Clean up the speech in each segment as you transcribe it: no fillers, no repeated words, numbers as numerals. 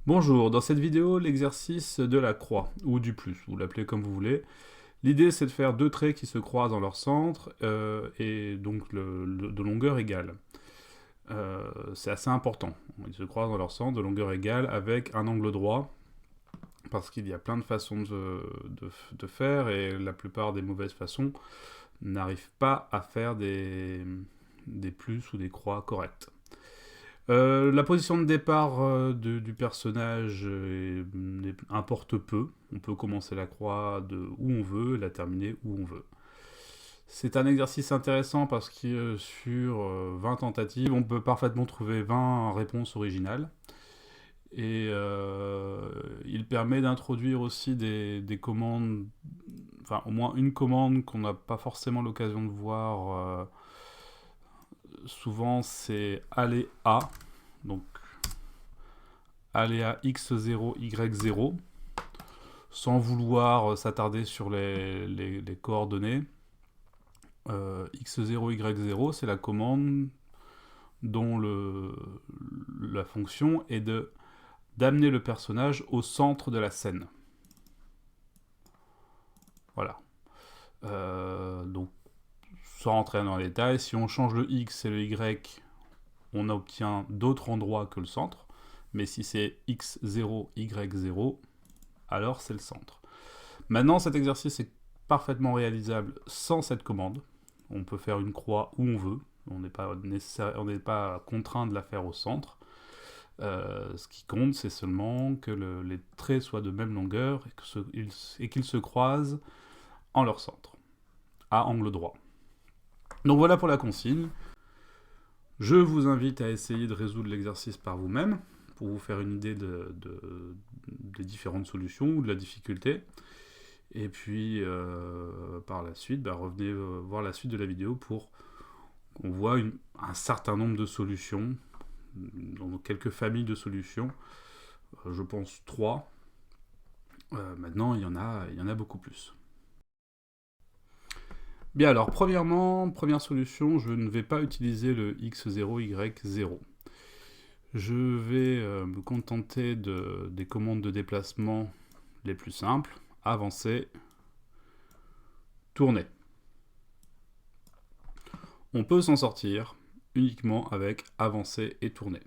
Bonjour, dans cette vidéo, l'exercice de la croix, ou du plus, vous l'appelez comme vous voulez. L'idée c'est de faire deux traits qui se croisent dans leur centre, et donc de longueur égale. C'est assez important, ils se croisent dans leur centre de longueur égale avec un angle droit, parce qu'il y a plein de façons de faire, et la plupart des mauvaises façons n'arrivent pas à faire des plus ou des croix correctes. La position de départ du personnage importe peu. On peut commencer la croix de où on veut, la terminer où on veut. C'est un exercice intéressant parce que sur 20 tentatives, on peut parfaitement trouver 20 réponses originales. Et il permet d'introduire aussi des commandes, enfin au moins une commande qu'on n'a pas forcément l'occasion de voir. Souvent c'est aller à, donc aléa x0, y0, sans vouloir s'attarder sur les coordonnées. X0, Y0, c'est la commande dont la fonction est d'amener le personnage au centre de la scène. Voilà. Donc, sans rentrer dans les détails, si on change le X et le Y, on obtient d'autres endroits que le centre. Mais si c'est X0, Y0, alors c'est le centre. Maintenant, cet exercice est parfaitement réalisable sans cette commande. On peut faire une croix où on veut. On n'est pas contraint de la faire au centre. Ce qui compte, c'est seulement que les traits soient de même longueur et qu'ils se croisent en leur centre, à angle droit. Donc voilà pour la consigne. Je vous invite à essayer de résoudre l'exercice par vous-même, pour vous faire une idée des différentes solutions ou de la difficulté. Et puis, par la suite, revenez voir la suite de la vidéo pour qu'on voit un certain nombre de solutions, dans quelques familles de solutions. Je pense 3. Maintenant, il y en a beaucoup plus. Bien, alors, première solution, je ne vais pas utiliser le x0, y0. Je vais me contenter des commandes de déplacement les plus simples. Avancer, tourner. On peut s'en sortir uniquement avec avancer et tourner.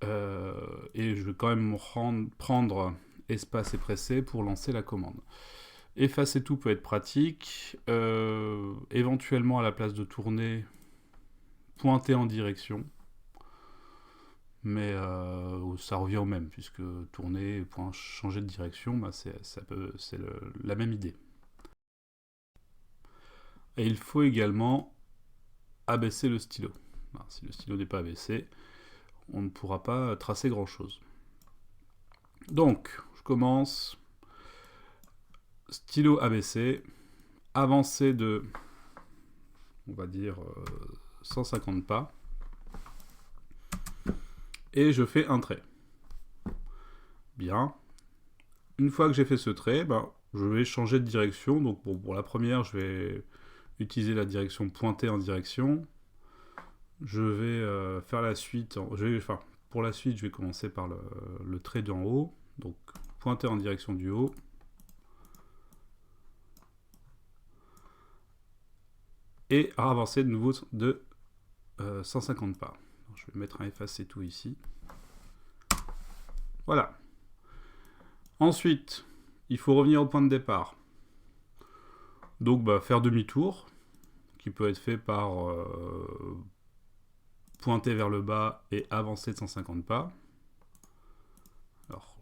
Et je vais quand même prendre espace et presser pour lancer la commande. Effacer tout peut être pratique. Éventuellement, à la place de tourner, pointer en direction. Mais ça revient au même, puisque tourner, changer de direction, c'est la même idée. Et il faut également abaisser le stylo. Alors, si le stylo n'est pas abaissé, on ne pourra pas tracer grand chose. Donc, je commence. Stylo abaissé, avancé de, on va dire, 150 pas. Et je fais un trait. Bien. Une fois que j'ai fait ce trait, je vais changer de direction. Donc pour la première, je vais utiliser la direction pointée en direction. Je vais faire la suite. Pour la suite, je vais commencer par le trait d'en haut. Donc pointer en direction du haut. Et avancer de nouveau de 150 pas. Alors, je vais mettre un effacer tout ici. Voilà. Ensuite, il faut revenir au point de départ. Donc faire demi-tour, qui peut être fait par pointer vers le bas et avancer de 150 pas. Alors,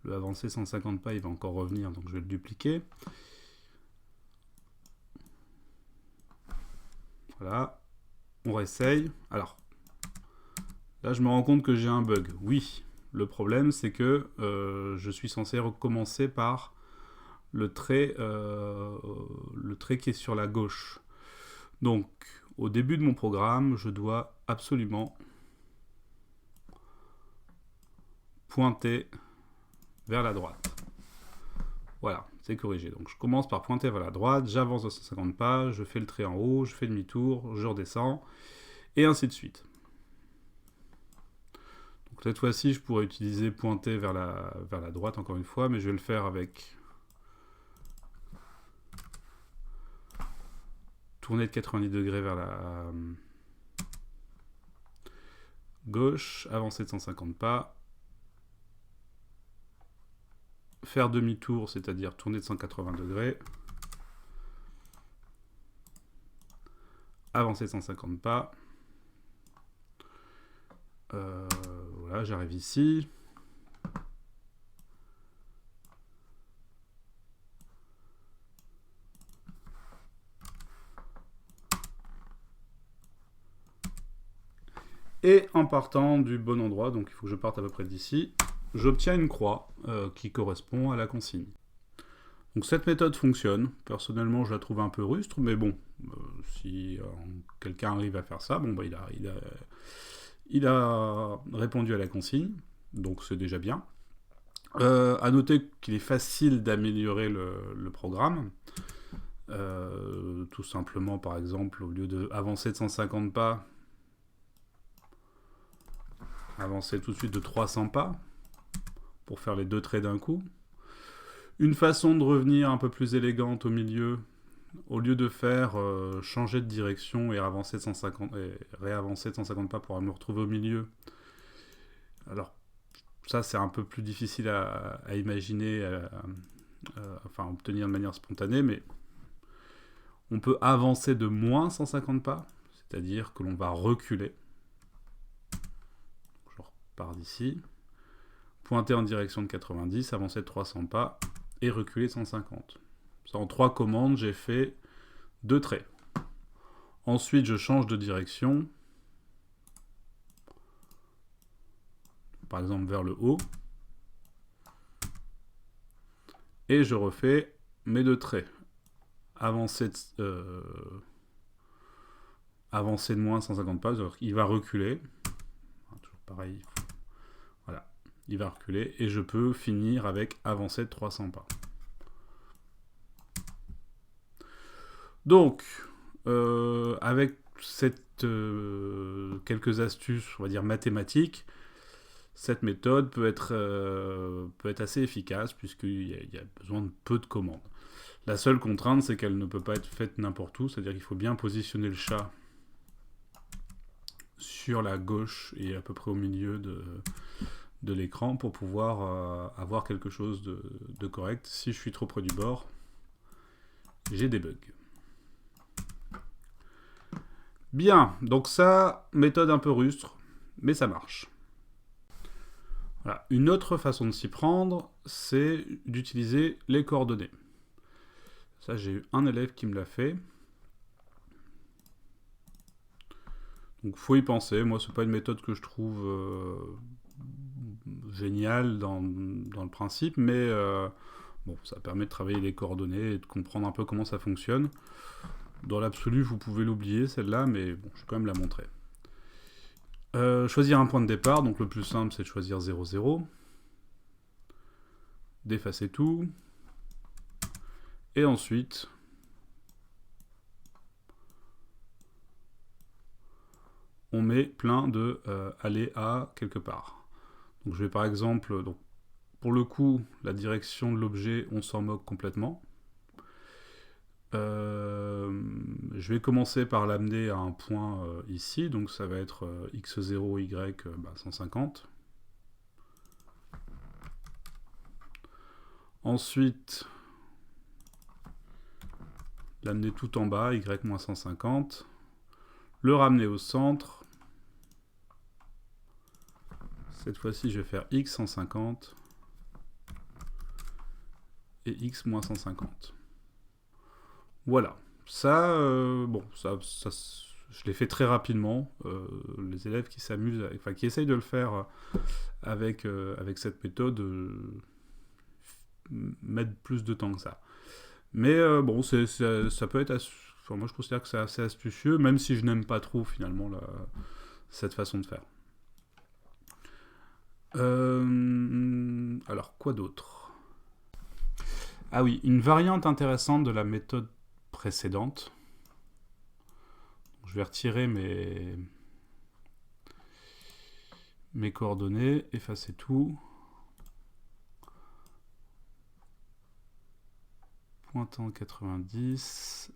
le avancer 150 pas, il va encore revenir, donc je vais le dupliquer. Voilà, on réessaye. Alors, là je me rends compte que j'ai un bug. Oui, le problème c'est que je suis censé recommencer par le trait qui est sur la gauche. Donc, au début de mon programme, je dois absolument pointer vers la droite. Voilà, c'est corrigé. Donc je commence par pointer vers la droite, j'avance de 150 pas, je fais le trait en haut, je fais demi-tour, je redescends, et ainsi de suite. Cette fois-ci, je pourrais utiliser pointer vers la droite encore une fois, mais je vais le faire avec tourner de 90 degrés vers la gauche, avancer de 150 pas, faire demi-tour, c'est-à-dire tourner de 180 degrés, avancer de 150 pas. Voilà, j'arrive ici. Et en partant du bon endroit, donc il faut que je parte à peu près d'ici, j'obtiens une croix qui correspond à la consigne. Donc cette méthode fonctionne. Personnellement, je la trouve un peu rustre, mais bon, si quelqu'un arrive à faire ça, bon, bah, il a répondu à la consigne, donc c'est déjà bien. À noter qu'il est facile d'améliorer le programme. Tout simplement, par exemple, au lieu d'avancer de 150 pas, avancer tout de suite de 300 pas pour faire les 2 traits d'un coup. Une façon de revenir un peu plus élégante au milieu, au lieu de faire changer de direction et réavancer de 150 pas pour me retrouver au milieu. Alors, ça c'est un peu plus difficile à imaginer, enfin obtenir de manière spontanée, mais on peut avancer de moins 150 pas, c'est-à-dire que l'on va reculer. Je repars d'ici, pointer en direction de 90, avancer de 300 pas et reculer de 150. Ça, en 3 commandes, j'ai fait 2 traits. Ensuite, je change de direction, par exemple vers le haut, et je refais mes 2 traits. Avancer de moins 150 pas, il va reculer. Toujours pareil. Voilà, il va reculer et je peux finir avec avancer de 300 pas. Donc, avec quelques astuces, on va dire mathématiques, cette méthode peut être assez efficace puisqu'il y a besoin de peu de commandes. La seule contrainte, c'est qu'elle ne peut pas être faite n'importe où, c'est-à-dire qu'il faut bien positionner le chat sur la gauche et à peu près au milieu de l'écran pour pouvoir avoir quelque chose de correct. Si je suis trop près du bord, j'ai des bugs. Bien, donc ça, méthode un peu rustre, mais ça marche. Voilà. Une autre façon de s'y prendre, c'est d'utiliser les coordonnées. Ça, j'ai eu un élève qui me l'a fait. Donc, faut y penser. Moi, c'est pas une méthode que je trouve géniale dans le principe, mais bon, ça permet de travailler les coordonnées et de comprendre un peu comment ça fonctionne. Dans l'absolu, vous pouvez l'oublier, celle-là, mais bon, je vais quand même la montrer. Choisir un point de départ, donc le plus simple, c'est de choisir 0, 0. D'effacer tout. Et ensuite, on met plein de aller à quelque part. Donc je vais par exemple, donc, pour le coup, la direction de l'objet, on s'en moque complètement. Je vais commencer par l'amener à un point ici, donc ça va être x0, y 150. Ensuite, l'amener tout en bas, y moins 150. Le ramener au centre. Cette fois-ci, je vais faire x 150 et x moins 150. Voilà. Ça, bon, ça, je l'ai fait très rapidement. Les élèves qui s'amusent, enfin qui essayent de le faire avec cette méthode, mettent plus de temps que ça. Mais bon, ça peut être... Enfin, moi, je considère que c'est assez astucieux, même si je n'aime pas trop, finalement, cette façon de faire. Alors, quoi d'autre ? Ah oui, une variante intéressante de la méthode précédente. Je vais retirer mes coordonnées, effacer tout. Pointant 90.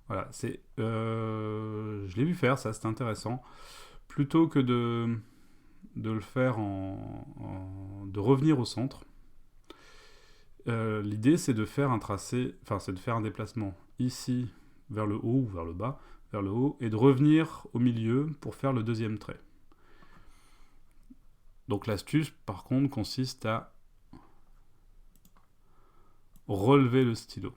Voilà, je l'ai vu faire, ça, c'était intéressant. Plutôt que de le faire de revenir au centre, l'idée c'est de faire un tracé, enfin c'est de faire un déplacement ici vers le haut ou vers le bas, vers le haut, et de revenir au milieu pour faire le deuxième trait. Donc l'astuce par contre consiste à relever le stylo.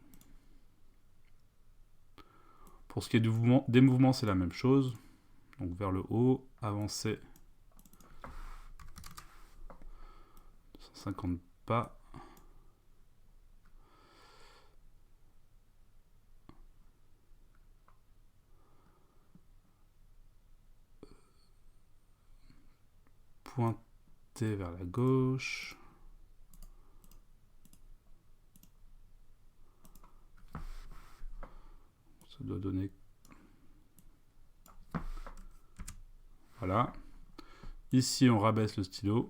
Pour ce qui est des mouvements, c'est la même chose. Donc vers le haut, avancer 150 pas. Pointer vers la gauche. Ça doit donner... Voilà. Ici, on rabaisse le stylo.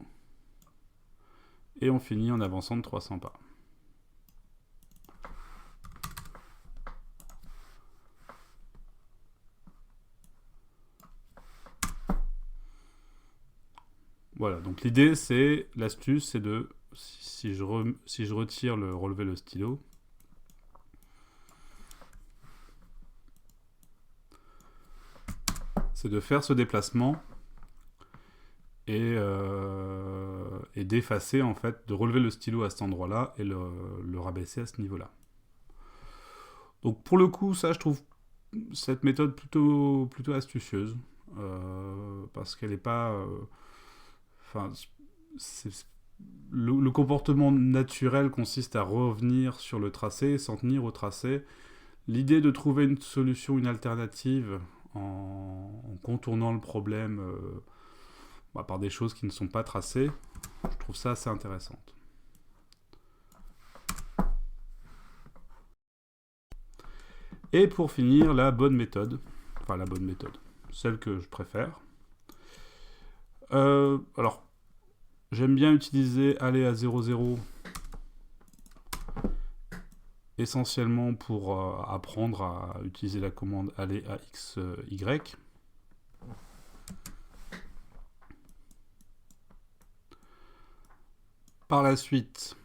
Et on finit en avançant de 300 pas. Voilà, donc l'idée, c'est, l'astuce, c'est de, si je retire le relever le stylo, c'est de faire ce déplacement et d'effacer, en fait, de relever le stylo à cet endroit-là et le rabaisser à ce niveau-là. Donc pour le coup, ça, je trouve cette méthode plutôt astucieuse, parce qu'elle n'est pas... Enfin, le comportement naturel consiste à revenir sur le tracé, s'en tenir au tracé. L'idée de trouver une solution, une alternative, en contournant le problème par des choses qui ne sont pas tracées, je trouve ça assez intéressant. Et pour finir, la bonne méthode, celle que je préfère. Alors, j'aime bien utiliser aller à 0,0 essentiellement pour apprendre à utiliser la commande aller à x, y. Par la suite,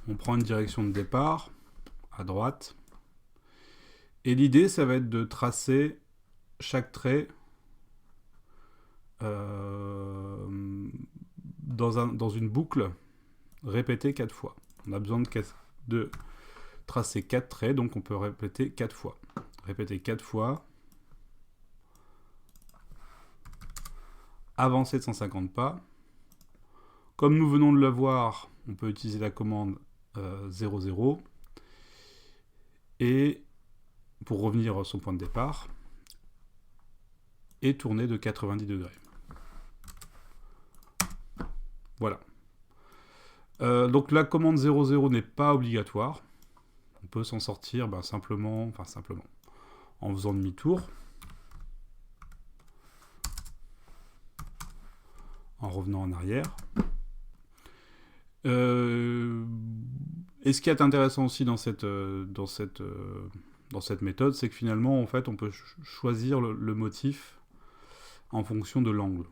on prend une direction de départ à droite. Et l'idée, ça va être de tracer chaque trait dans une boucle répétée 4 fois. On a besoin de tracer 4 traits, donc on peut répéter 4 fois. Répéter 4 fois. Avancer de 150 pas. Comme nous venons de le voir, on peut utiliser la commande 00 et pour revenir à son point de départ et tourner de 90 degrés. Voilà. Donc la commande 00 n'est pas obligatoire. On peut s'en sortir simplement en faisant demi-tour, en revenant en arrière. Et ce qui est intéressant aussi dans cette méthode, c'est que finalement, en fait, on peut choisir le motif en fonction de l'angle.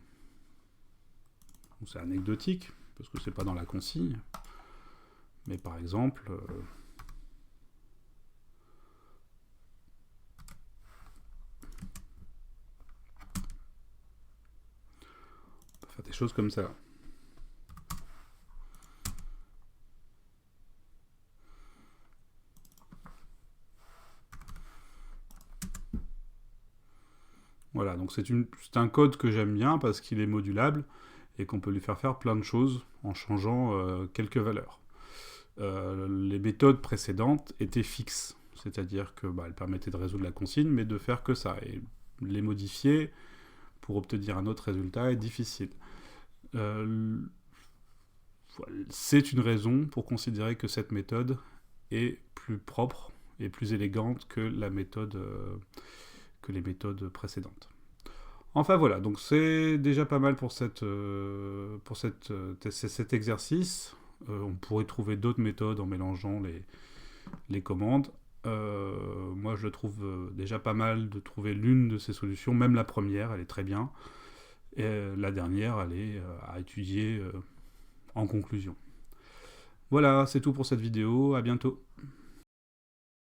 C'est anecdotique, parce que c'est pas dans la consigne. Mais par exemple... on peut faire des choses comme ça. Voilà, donc c'est un code que j'aime bien parce qu'il est modulable et qu'on peut lui faire plein de choses en changeant quelques valeurs. Les méthodes précédentes étaient fixes, c'est-à-dire que elles permettaient de résoudre la consigne, mais de faire que ça. Et les modifier pour obtenir un autre résultat est difficile. C'est une raison pour considérer que cette méthode est plus propre et plus élégante que la méthode, que les méthodes précédentes. Enfin voilà, donc c'est déjà pas mal pour cet exercice. On pourrait trouver d'autres méthodes en mélangeant les commandes. Moi je trouve déjà pas mal de trouver l'une de ces solutions, même la première, elle est très bien. Et la dernière, elle est à étudier en conclusion. Voilà, c'est tout pour cette vidéo, à bientôt.